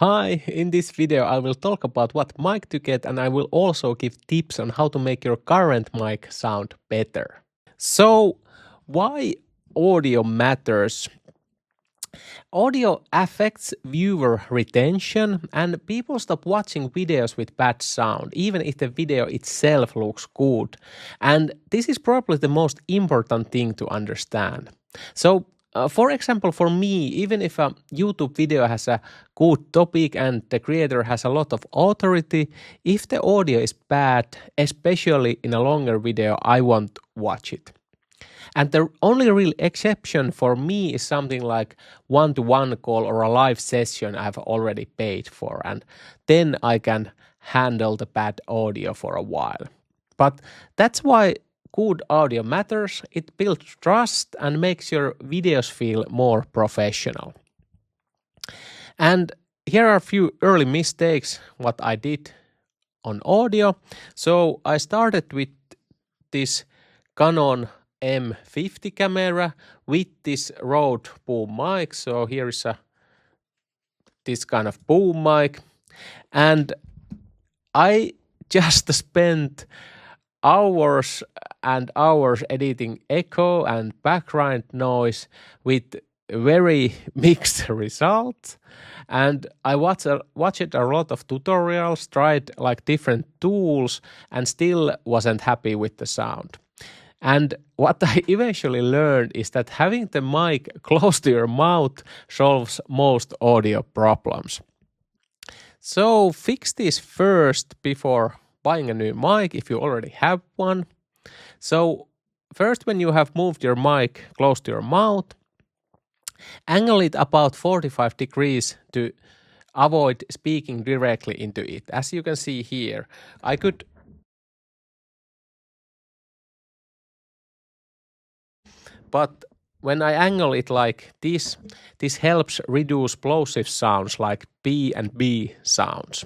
Hi, in this video I will talk about what mic to get and I will also give tips on how to make your current mic sound better. So, why audio matters? Audio affects viewer retention and people stop watching videos with bad sound, even if the video itself looks good. And this is probably the most important thing to understand. So, for example, for me, even if a YouTube video has a good topic and the creator has a lot of authority, if the audio is bad, especially in a longer video, I won't watch it. And the only real exception for me is something like one-to-one call or a live session I've already paid for, and then I can handle the bad audio for a while. But that's why good audio matters. It builds trust and makes your videos feel more professional. And here are a few early mistakes what I did on audio. So I started with this Canon M50 camera with this Rode boom mic. So here is this kind of boom mic, and I just spent hours and hours editing echo and background noise with very mixed results. And I watched a lot of tutorials, tried like different tools, and still wasn't happy with the sound. And what I eventually learned is that having the mic close to your mouth solves most audio problems. So fix this first before buying a new mic if you already have one. So first, when you have moved your mic close to your mouth, angle it about 45 degrees to avoid speaking directly into it. As you can see here, I could but when I angle it like this helps reduce plosive sounds like P and B sounds.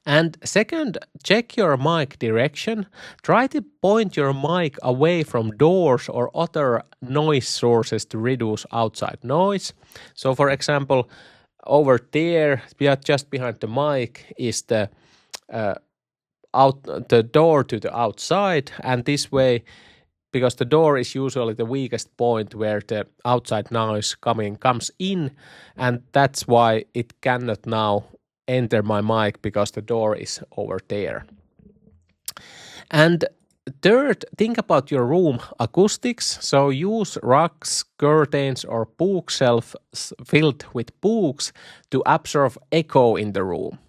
And second, check your mic direction. Try to point your mic away from doors or other noise sources to reduce outside noise. So for example, over there, just behind the mic is the door to the outside, and this way, because the door is usually the weakest point where the outside noise comes in, and that's why it cannot now enter my mic because the door is over there. And third, think about your room acoustics. So use rugs, curtains, or bookshelves filled with books to absorb echo in the room.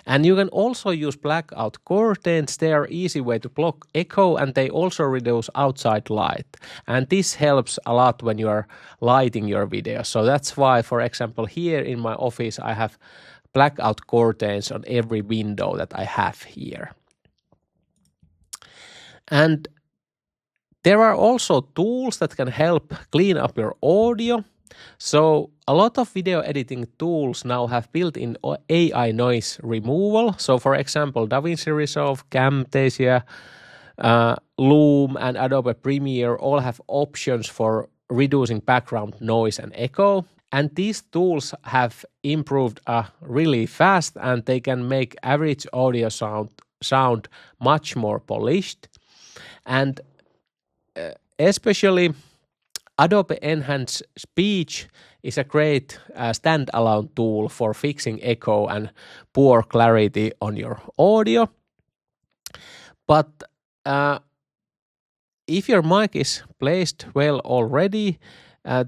And you can also use blackout curtains. They are easy way to block echo, and they also reduce outside light. And this helps a lot when you are lighting your video. So that's why, for example, here in my office, I have blackout curtains on every window that I have here. And there are also tools that can help clean up your audio. So a lot of video editing tools now have built-in AI noise removal. So for example, DaVinci Resolve, Camtasia, Loom, and Adobe Premiere all have options for reducing background noise and echo. And these tools have improved really fast, and they can make average audio sound much more polished. And especially Adobe Enhance Speech is a great standalone tool for fixing echo and poor clarity on your audio. But if your mic is placed well already,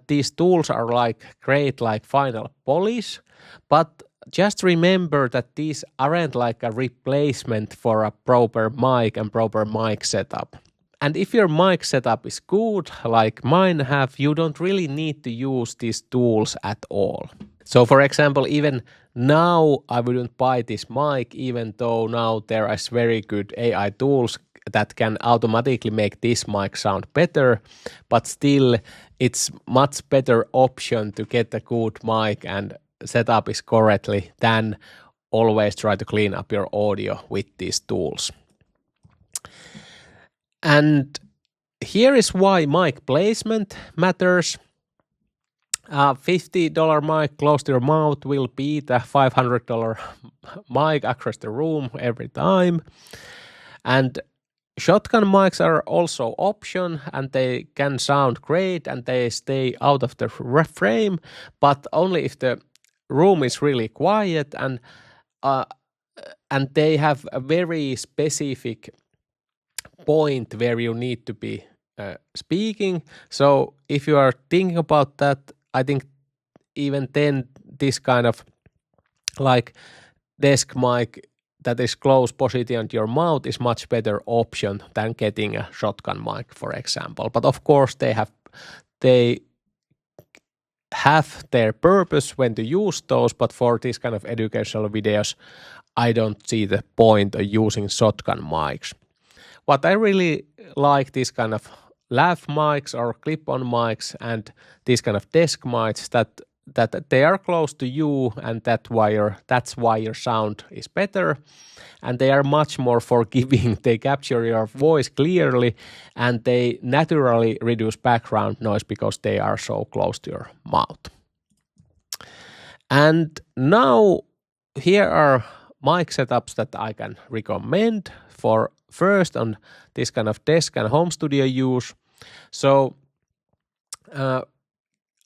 these tools are like great like final polish. But just remember that these aren't like a replacement for a proper mic and proper mic setup. And if your mic setup is good, like mine have, you don't really need to use these tools at all. So for example, even now I wouldn't buy this mic, even though now there is very good AI tools that can automatically make this mic sound better, but still it's much better option to get a good mic and set up is correctly than always try to clean up your audio with these tools. And here is why mic placement matters. $50 mic close to your mouth will beat a $500 mic across the room every time. And shotgun mics are also option, and they can sound great and they stay out of the frame, but only if the room is really quiet, uh, and they have a very specific point where you need to be speaking. So if you are thinking about that, I think even then this kind of like desk mic that is close position to your mouth is much better option than getting a shotgun mic, for example. But of course they have their purpose when to use those, but for these kind of educational videos, I don't see the point of using shotgun mics. What I really like these kind of lav mics or clip-on mics and these kind of desk mics that they are close to you, and that's why your sound is better, and they are much more forgiving. They capture your voice clearly, and they naturally reduce background noise because they are so close to your mouth. And now here are mic setups that I can recommend for first on this kind of desk and home studio use. So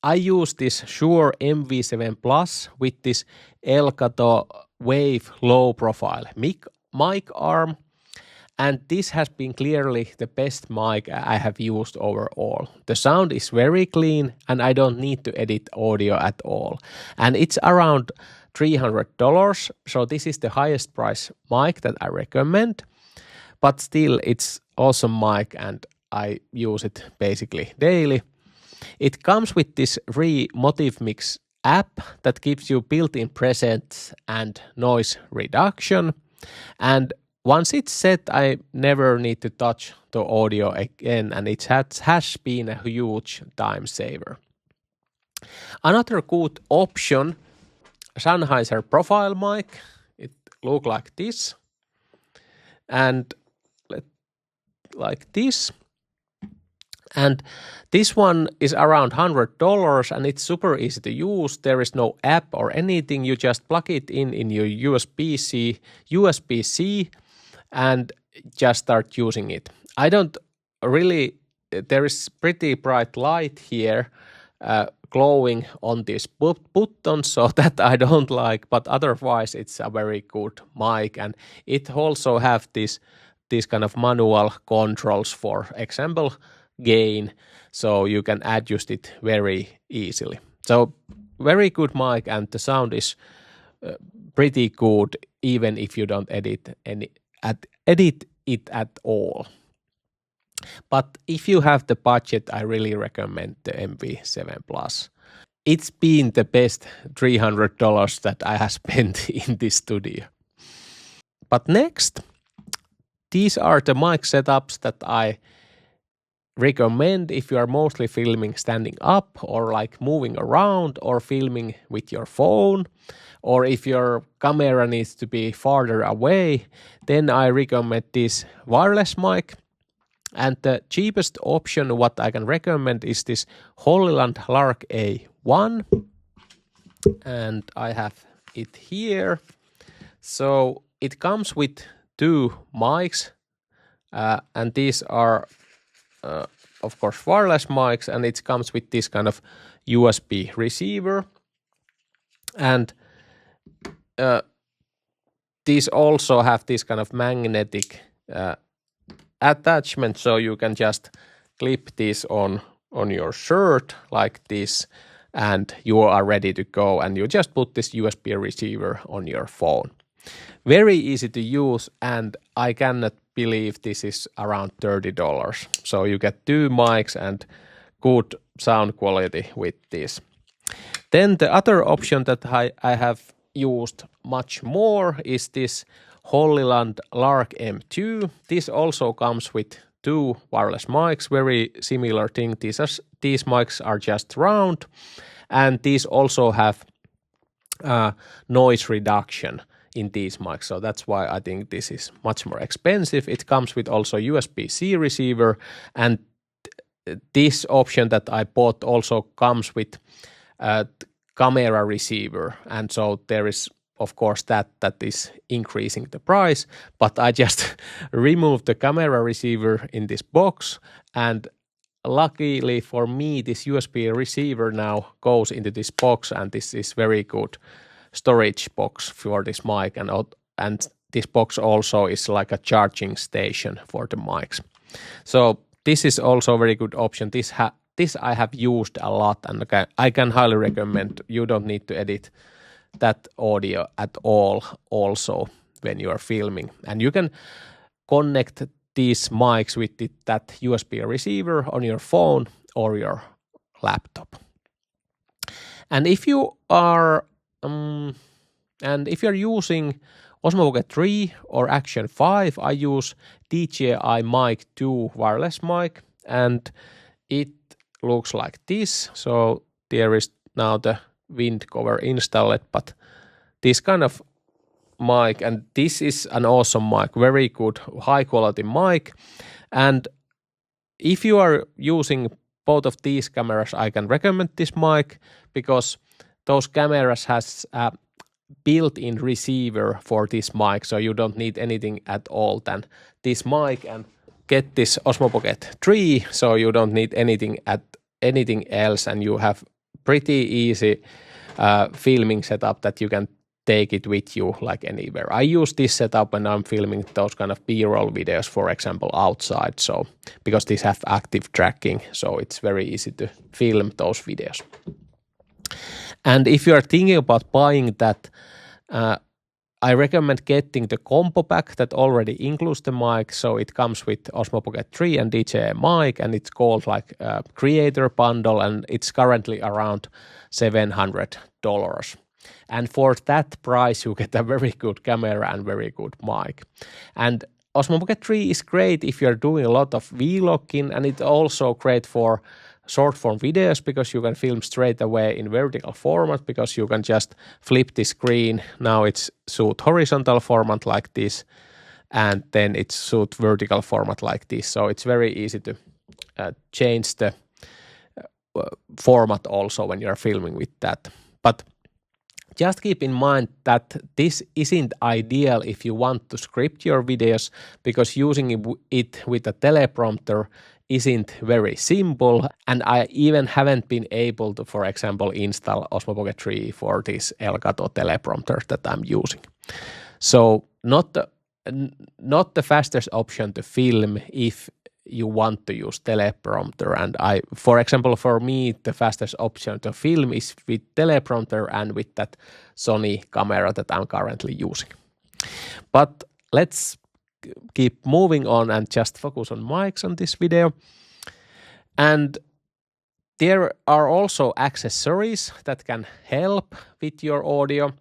I use this Shure MV7 Plus with this Elgato Wave low profile mic arm, and this has been clearly the best mic I have used overall. The sound is very clean and I don't need to edit audio at all. And it's around $300, so this is the highest price mic that I recommend, but still it's awesome mic and I use it basically daily. It comes with this free Motive Mix app that gives you built-in presets and noise reduction. And once it's set, I never need to touch the audio again, and it has been a huge time saver. Another good option, Sennheiser profile mic. It looks like this, and like this. And this one is around $100 and it's super easy to use. There is no app or anything. You just plug it in your USB-C and just start using it. I don't really, there is pretty bright light here glowing on this button, so that I don't like, but otherwise it's a very good mic, and it also have these kind of manual controls, for example, gain, so you can adjust it very easily. So very good mic, and the sound is pretty good even if you don't edit it at all. But if you have the budget, I really recommend the MV7 Plus. It's been the best $300 that I have spent in this studio. But next, these are the mic setups that I recommend if you are mostly filming standing up or like moving around or filming with your phone, or if your camera needs to be farther away, then I recommend this wireless mic. And the cheapest option what I can recommend is this Hollyland Lark A1, and I have it here. So it comes with two mics, and these are of course wireless mics, and it comes with this kind of USB receiver, and these also have this kind of magnetic attachment, so you can just clip this on your shirt like this, and you are ready to go, and you just put this USB receiver on your phone. Very easy to use, and I cannot believe this is around $30. So you get two mics and good sound quality with this. Then the other option that I have used much more is this Hollyland Lark M2. This also comes with two wireless mics, very similar thing. These mics are just round, and these also have noise reduction in these mics, so that's why I think this is much more expensive. It comes with also USB-C receiver, and this option that I bought also comes with camera receiver, and so there is of course that is increasing the price, but I just removed the camera receiver in this box, and luckily for me this USB receiver now goes into this box, and this is very good storage box for this mic, and this box also is like a charging station for the mics. So this is also a very good option. This I have used a lot, and I can highly recommend. You don't need to edit that audio at all also when you are filming. And you can connect these mics with that USB receiver on your phone or your laptop. And if you are using Osmo Pocket 3 or Action 5, I use DJI Mic 2 wireless mic, and it looks like this. So there is now the wind cover installed, but this kind of mic, and this is an awesome mic, very good high quality mic. And if you are using both of these cameras, I can recommend this mic because those cameras has a built-in receiver for this mic, so you don't need anything at all than this mic, and get this Osmo Pocket 3, so you don't need anything else, and you have pretty easy filming setup that you can take it with you like anywhere. I use this setup when I'm filming those kind of B-roll videos, for example, outside, so because these have active tracking, so it's very easy to film those videos. And if you are thinking about buying that, I recommend getting the combo pack that already includes the mic. So it comes with Osmo Pocket 3 and DJI Mic, and it's called like Creator Bundle, and it's currently around $700. And for that price, you get a very good camera and very good mic. And Osmo Pocket 3 is great if you're doing a lot of vlogging, and it's also great for short form videos because you can film straight away in vertical format, because you can just flip the screen. Now it's shoot horizontal format like this, and then it's shoot vertical format like this. So it's very easy to change the format also when you're filming with that. But just keep in mind that this isn't ideal if you want to script your videos, because using it with a teleprompter isn't very simple, and I even haven't been able to, for example, install Osmo Pocket 3 for this Elgato teleprompter that I'm using. So not the fastest option to film if you want to use teleprompter, and for example, for me, the fastest option to film is with teleprompter and with that Sony camera that I'm currently using. But let's keep moving on and just focus on mics on this video. And there are also accessories that can help with your audio.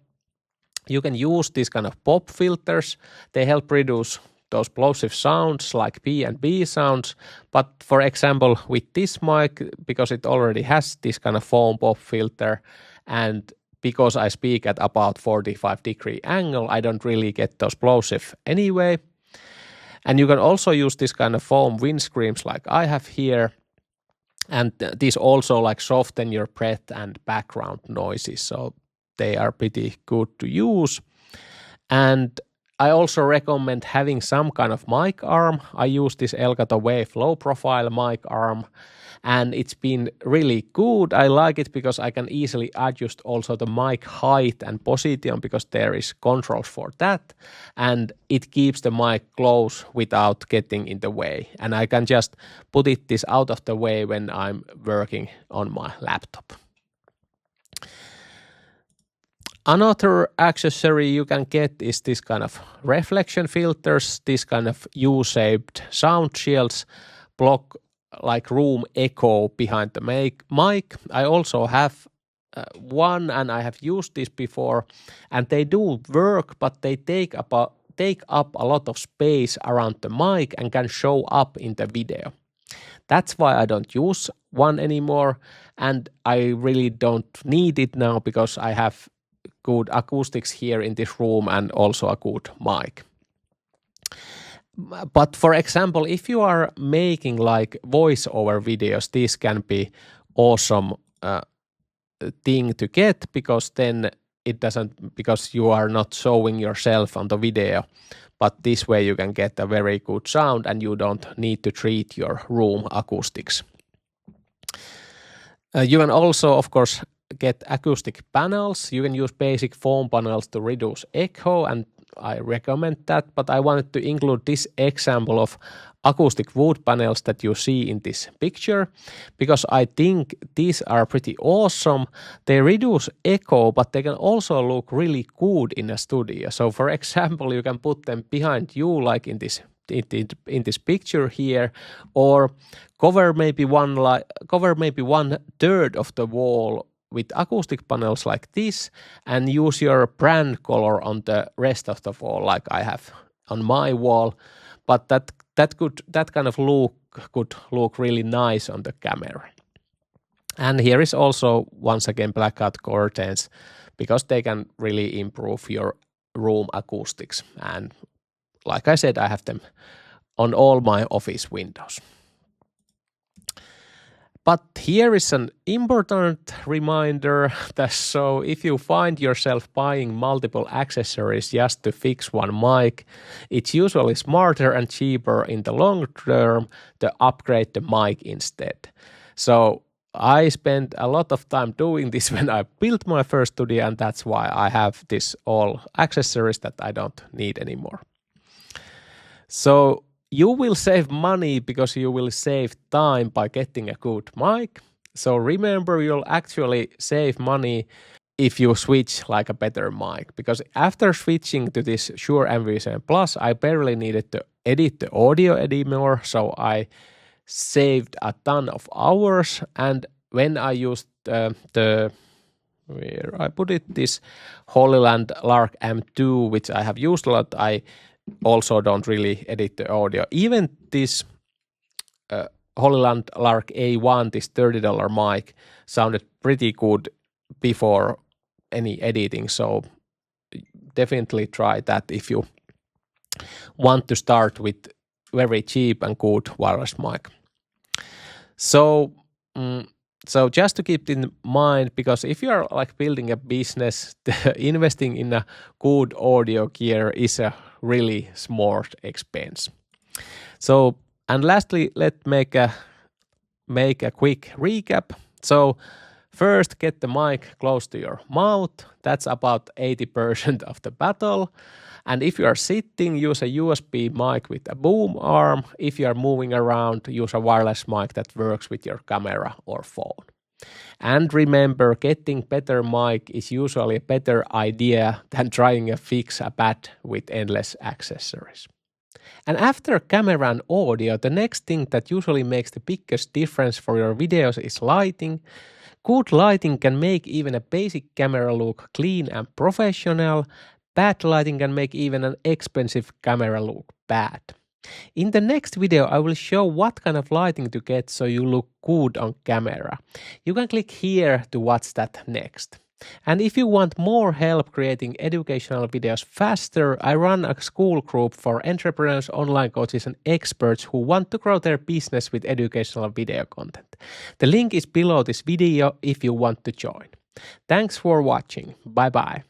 You can use these kind of pop filters. They help reduce those plosive sounds like P and B sounds. But for example, with this mic, because it already has this kind of foam pop filter, and because I speak at about 45-degree angle, I don't really get those plosive anyway. And you can also use this kind of foam windscreens like I have here. And these also like soften your breath and background noises. So they are pretty good to use. And I also recommend having some kind of mic arm. I use this Elgato Wave low profile mic arm, and it's been really good. I like it because I can easily adjust also the mic height and position, because there is controls for that, and it keeps the mic close without getting in the way, and I can just put this out of the way when I'm working on my laptop. Another accessory you can get is this kind of reflection filters. This kind of U-shaped sound shields block like room echo behind the mic. I also have one, and I have used this before, and they do work, but they take up a lot of space around the mic and can show up in the video. That's why I don't use one anymore, and I really don't need it now because I have good acoustics here in this room and also a good mic. But for example, if you are making like voiceover videos, this can be awesome thing to get, because then it doesn't, because you are not showing yourself on the video. But this way you can get a very good sound and you don't need to treat your room acoustics. You can also, of course, get acoustic panels. You can use basic foam panels to reduce echo, and I recommend that, but I wanted to include this example of acoustic wood panels that you see in this picture, because I think these are pretty awesome. They reduce echo, but they can also look really good in a studio. So for example, you can put them behind you, like in this picture here, or cover maybe 1/3 of the wall with acoustic panels like this, and use your brand color on the rest of the wall, like I have on my wall. But that kind of look could look really nice on the camera. And here is also once again blackout curtains, because they can really improve your room acoustics. And like I said, I have them on all my office windows. But here is an important reminder that so if you find yourself buying multiple accessories just to fix one mic, it's usually smarter and cheaper in the long term to upgrade the mic instead. So I spent a lot of time doing this when I built my first studio, and that's why I have this all accessories that I don't need anymore. So you will save money because you will save time by getting a good mic. So remember, you'll actually save money if you switch like a better mic, because after switching to this Shure MV7 Plus, I barely needed to edit the audio anymore. So I saved a ton of hours, and when I used this Holyland Lark M2, which I have used a lot, I also don't really edit the audio. Even this Holyland Lark A1, this $30 mic, sounded pretty good before any editing. So definitely try that if you want to start with very cheap and good wireless mic. So just to keep in mind, because if you are like building a business, investing in a good audio gear is a really smart expense. So, and lastly, let's make a quick recap. So first, get the mic close to your mouth. That's about 80% of the battle. And if you are sitting, use a USB mic with a boom arm. If you are moving around, use a wireless mic that works with your camera or phone. And remember, getting better mic is usually a better idea than trying to fix a bad with endless accessories. And after camera and audio, the next thing that usually makes the biggest difference for your videos is lighting. Good lighting can make even a basic camera look clean and professional. Bad lighting can make even an expensive camera look bad. In the next video, I will show what kind of lighting to get so you look good on camera. You can click here to watch that next. And if you want more help creating educational videos faster, I run a school group for entrepreneurs, online coaches, and experts who want to grow their business with educational video content. The link is below this video if you want to join. Thanks for watching. Bye bye.